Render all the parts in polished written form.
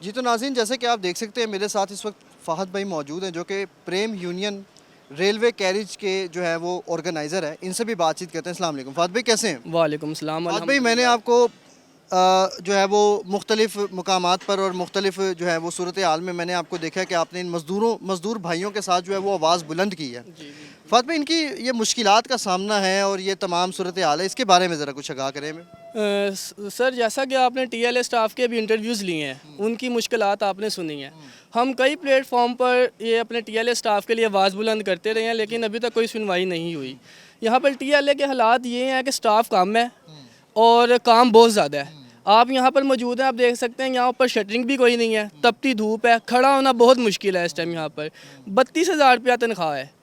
जी तो नाज़रीन, जैसे कि आप देख सकते हैं मेरे साथ इस वक्त फ़हद भाई मौजूद हैं जो कि प्रेम यूनियन रेलवे कैरिज के जो है वो ऑर्गेनाइज़र है। इनसे भी बातचीत करते हैं। अस्सलाम वालेकुम फ़हद भाई, कैसे हैं? वालेकुम सलाम फ़हद भाई, मैंने अल्हम्दुलिल्लाह। आपको जो है वो मुख्तलिफ़ मुकामात पर और मुख्तलिफ़ जो है वो सूरत हाल में मैंने आपको देखा है कि आपने इन मज़दूर भाइयों के साथ जो है वो आवाज़ बुलंद की है। जी बिल्कुल। फ़हद भाई, इनकी ये मुश्किलात का सामना है और ये तमाम सूरत हाल है, इसके बारे में ज़रा कुछ आगाह करें हमें। सर, जैसा कि आपने टीएलए स्टाफ के भी इंटरव्यूज़ लिए हैं, उनकी मुश्किलात आपने सुनी हैं। हम कई प्लेटफॉर्म पर ये अपने टीएलए स्टाफ के लिए आवाज़ बुलंद करते रहे हैं, लेकिन अभी तक कोई सुनवाई नहीं हुई। यहाँ पर टीएलए के हालात ये हैं कि स्टाफ कम है और काम बहुत ज़्यादा है। आप यहाँ पर मौजूद हैं, आप देख सकते हैं यहाँ पर शटरिंग भी कोई नहीं है, तपती धूप है, खड़ा होना बहुत मुश्किल है इस टाइम यहाँ पर। 32,000 रुपया तनख्वाह है।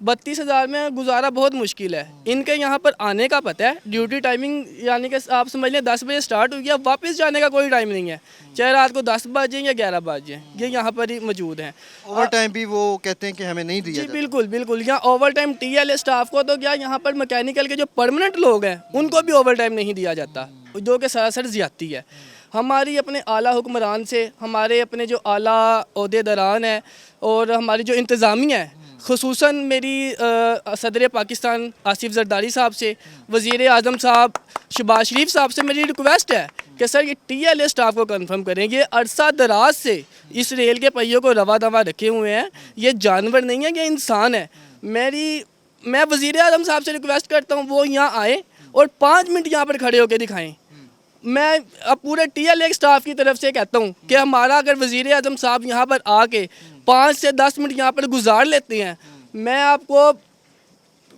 32,000 में गुजारा बहुत मुश्किल है। इनके यहाँ पर आने का पता है, ड्यूटी टाइमिंग यानी कि आप समझ लें 10 बजे स्टार्ट हुई है, वापस जाने का कोई टाइम नहीं है, चाहे रात को 10 बजे या 11 बजे, ये यहाँ पर ही मौजूद हैं। ओवर टाइम भी वो कहते हैं कि हमें नहीं दिया जी जाता। बिल्कुल बिल्कुल, यहाँ ओवर टाइम टीएलए स्टाफ को तो क्या, यहाँ पर मैकेनिकल के जो परमानेंट लोग हैं उनको भी ओवर टाइम नहीं दिया जाता, जो कि सरासर ज़्यादती है। हमारी अपने आला हुक्मरान से, हमारे अपने जो आला ओहदेदारान हैं और हमारी जो इंतज़ामिया है, खुसूसन मेरी सदर पाकिस्तान आसिफ जरदारी साहब से, वज़ीर आज़म साहब शहबाज शरीफ साहब से मेरी रिक्वेस्ट है कि सर ये टीएलए स्टाफ को कंफर्म करें। ये अरसा दराज से इस रेल के पहियों को रवा दवा रखे हुए हैं, ये जानवर नहीं है, ये इंसान है। मैं वज़ीर आज़म साहब से रिक्वेस्ट करता हूँ वो यहाँ आए और 5 मिनट यहाँ पर खड़े होकर दिखाएँ। मैं अब पूरे टीएलए स्टाफ की तरफ से कहता हूँ कि हमारा अगर वज़ीर आज़म साहब यहाँ पर आके 5 से 10 मिनट यहाँ पर गुजार लेते हैं, मैं आपको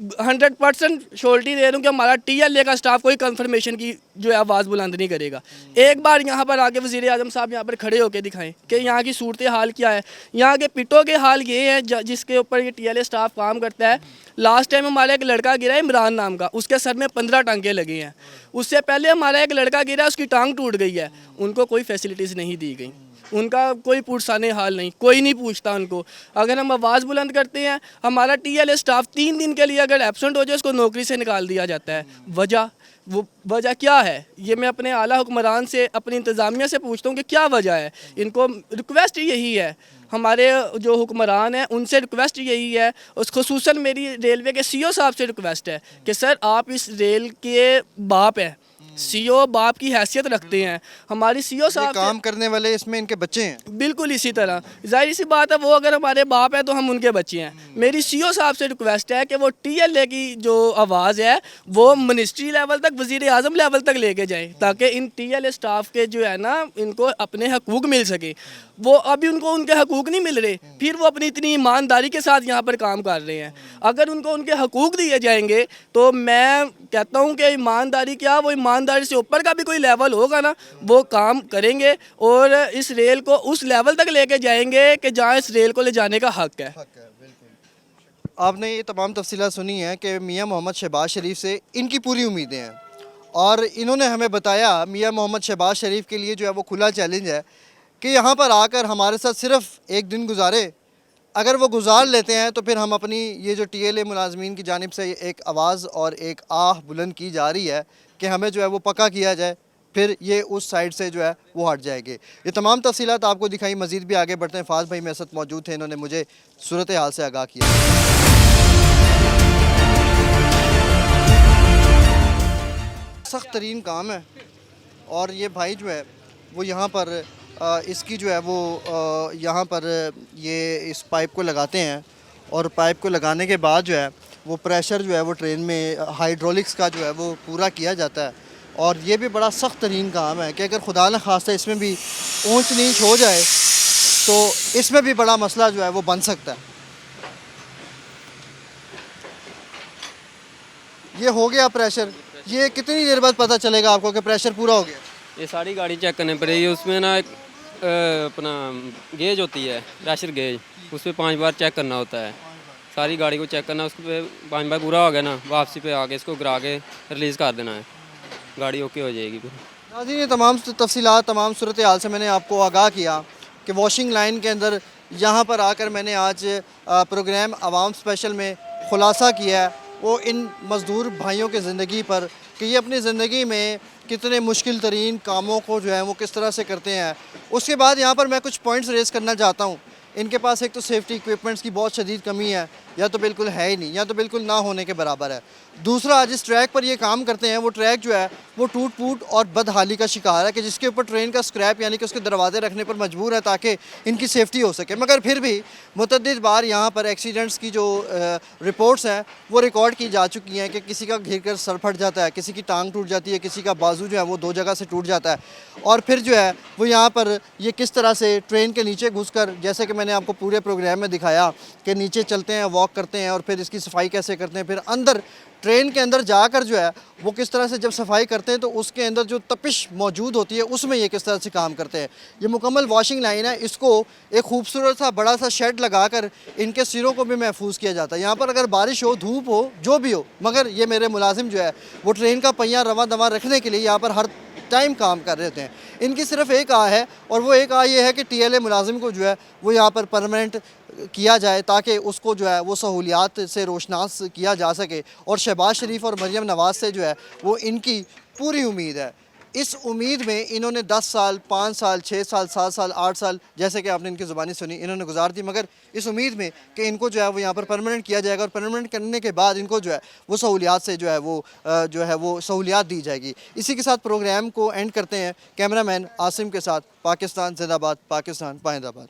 100% श्योरिटी दे रहा हूँ कि हमारा टीएलए का स्टाफ कोई कंफर्मेशन की जो है आवाज़ बुलंद नहीं करेगा। एक बार यहाँ पर आके वज़ीर आज़म साहब यहाँ पर खड़े होकर दिखाएं कि यहाँ की सूरत हाल क्या है। यहाँ के पिटों के हाल ये हैं जिसके ऊपर ये टीएलए स्टाफ काम करता है। लास्ट टाइम हमारा एक लड़का गिरा है इमरान नाम का, उसके सर में 15 टांगे लगे हैं। उससे पहले हमारा एक लड़का गिरा, उसकी टांग टूट गई है, उनको कोई फैसिलिटीज़ नहीं दी गई, उनका कोई पुरसाने हाल नहीं, कोई नहीं पूछता उनको। अगर हम आवाज़ बुलंद करते हैं, हमारा टीएलए स्टाफ 3 दिन के लिए अगर एब्सेंट हो जाए उसको नौकरी से निकाल दिया जाता है। वजह क्या है, ये मैं अपने आला हुक्मरान से, अपनी इंतज़ामिया से पूछता हूँ कि क्या वजह है। इनको रिक्वेस्ट यही है, हमारे जो हुक्मरान हैं उनसे रिक्वेस्ट यही है, उस खुसूसन मेरी रेलवे के सीओ साहब से रिक्वेस्ट है कि सर आप इस रेल के बाप हैं, सीओ बाप की हैसियत रखते हैं। हमारी सीओ साहब काम करने वाले इसमें इनके बच्चे हैं। बिल्कुल इसी तरह जाहिर सी बात है, वो अगर हमारे बाप है तो हम उनके बच्चे हैं। मेरी सीओ साहब से रिक्वेस्ट है कि वो टीएलए की जो आवाज़ है वो मिनिस्ट्री लेवल तक, वज़ीर आज़म लेवल तक लेके जाए, ताकि इन टीएलए स्टाफ के जो है ना, इनको अपने हकूक़ मिल सके। वो अभी उनको उनके हकूक़ नहीं मिल रहे, फिर वो अपनी इतनी ईमानदारी के साथ यहाँ पर काम कर रहे हैं। अगर उनको उनके हकूक़ दिए जाएंगे तो मैं कहता हूँ कि ईमानदारी क्या, वो ईमानदारी से ऊपर का भी कोई लेवल होगा ना, वो काम करेंगे और इस रेल को उस लेवल तक लेके जाएंगे कि जहाँ इस रेल को ले जाने का हक है। आपने ये तमाम तफसीलात सुनी हैं कि मियाँ मोहम्मद शहबाज शरीफ से इनकी पूरी उम्मीदें हैं और इन्होंने हमें बताया, मियाँ मोहम्मद शहबाज शरीफ के लिए जो है वो खुला चैलेंज है कि यहाँ पर आकर हमारे साथ सिर्फ एक दिन गुजारे। अगर वो गुजार लेते हैं तो फिर हम अपनी ये जो टीएलए मुलाजमीन की जानिब से एक आवाज़ और एक आह बुलंद की जा रही है कि हमें जो है वो पक्का किया जाए, फिर ये उस साइड से जो है वो हट जाएंगे। ये तमाम तफसीलात आपको दिखाई, मज़ीद भी आगे बढ़ते हैं। फ़ाज़ भाई मेरे साथ मौजूद थे, इन्होंने मुझे सूरत हाल से आगाह किया। सख्त तरीन काम है और ये भाई जो है वो यहाँ पर इसकी जो है वो यहाँ पर ये इस पाइप को लगाते हैं और पाइप को लगाने के बाद जो है वो प्रेशर जो है वो ट्रेन में हाइड्रोलिक्स का जो है वो पूरा किया जाता है। और ये भी बड़ा सख्त तरीन काम है कि अगर खुदा न खास्ता इसमें भी ऊंच नीच हो जाए तो इसमें भी बड़ा मसला जो है वो बन सकता है। ये हो गया प्रेशर, ये कितनी देर बाद पता चलेगा आपको कि प्रेशर पूरा हो गया? ये सारी गाड़ी चेक करनी पड़ेगी, उसमें ना एक अपना गेज होती है, प्रेशर गेज, उस पर 5 बार चेक करना होता है। सारी गाड़ी को चेक करना, उस पर 5 बार पूरा हो गया ना, वापसी पे आके इसको गिरा के रिलीज़ कर देना है, गाड़ी ओके हो जाएगी फिर। नाज़रीन, ये तमाम तफसीलात, तमाम सूरत हाल से मैंने आपको आगाह किया कि वॉशिंग लाइन के अंदर यहाँ पर आकर मैंने आज प्रोग्राम आवाम स्पेशल में ख़ुलासा किया है वो इन मज़दूर भाइयों की ज़िंदगी पर कि ये अपनी ज़िंदगी में कितने मुश्किल तरीन कामों को जो है वो किस तरह से करते हैं। उसके बाद यहाँ पर मैं कुछ पॉइंट्स रेज़ करना चाहता हूँ। इनके पास एक तो सेफ्टी इक्विपमेंट्स की बहुत शदीद कमी है, या तो बिल्कुल है ही नहीं, या तो बिल्कुल ना होने के बराबर है। दूसरा, जिस ट्रैक पर ये काम करते हैं वो ट्रैक जो है वो टूट फूट और बदहाली का शिकार है कि जिसके ऊपर ट्रेन का स्क्रैप यानी कि उसके दरवाजे रखने पर मजबूर है ताकि इनकी सेफ्टी हो सके। मगर फिर भी मुतअद्दिद बार यहाँ पर एक्सीडेंट्स की जो रिपोर्ट्स हैं वो रिकॉर्ड की जा चुकी हैं कि किसी का घिर कर सर फट जाता है, किसी की टांग टूट जाती है, किसी का बाजू जो है वो 2 जगह से टूट जाता है। और फिर जो है वो यहाँ पर ये किस तरह से ट्रेन के नीचे घुसकर, जैसे कि मैंने आपको पूरे प्रोग्राम में दिखाया कि नीचे चलते हैं, वॉक करते हैं और फिर इसकी सफाई कैसे करते हैं, फिर अंदर ट्रेन के अंदर जाकर जो है वो किस तरह से जब सफाई करते हैं तो उसके अंदर जो तपिश मौजूद होती है उसमें ये किस तरह से काम करते हैं। ये मुकम्मल वॉशिंग लाइन है, इसको एक खूबसूरत सा बड़ा सा शेड लगाकर इनके सिरों को भी महफूज किया जाता है। यहाँ पर अगर बारिश हो, धूप हो, जो भी हो, मगर ये मेरे मुलाजिम जो है वो ट्रेन का पहिया रवा दवा रखने के लिए यहाँ पर हर टाइम काम कर रहे होते हैं। इनकी सिर्फ एक आह है और वो एक आह ये है कि TLA मुलाजिम को जो है वो यहाँ पर परमानेंट किया जाए ताकि उसको जो है वो सहूलियात से रोशनास किया जा सके। और शहबाज शरीफ और मरियम नवाज़ से जो है वो इनकी पूरी उम्मीद है। इस उम्मीद में इन्होंने 10 साल, 5 साल, 6 साल, 7 साल, 8 साल, जैसे कि आपने इनकी ज़ुबानी सुनी, इन्होंने गुजार दी, मगर इस उम्मीद में कि इनको जो है वो यहाँ पर परमानेंट किया जाएगा और परमानेंट करने के बाद इनको जो है वो सहूलियात से जो है वो सहूलियात दी जाएगी। इसी के साथ प्रोग्राम को एंड करते हैं कैमरामैन आसिम के साथ। पाकिस्तान जिंदाबाद, पाकिस्तान पाइंदाबाद।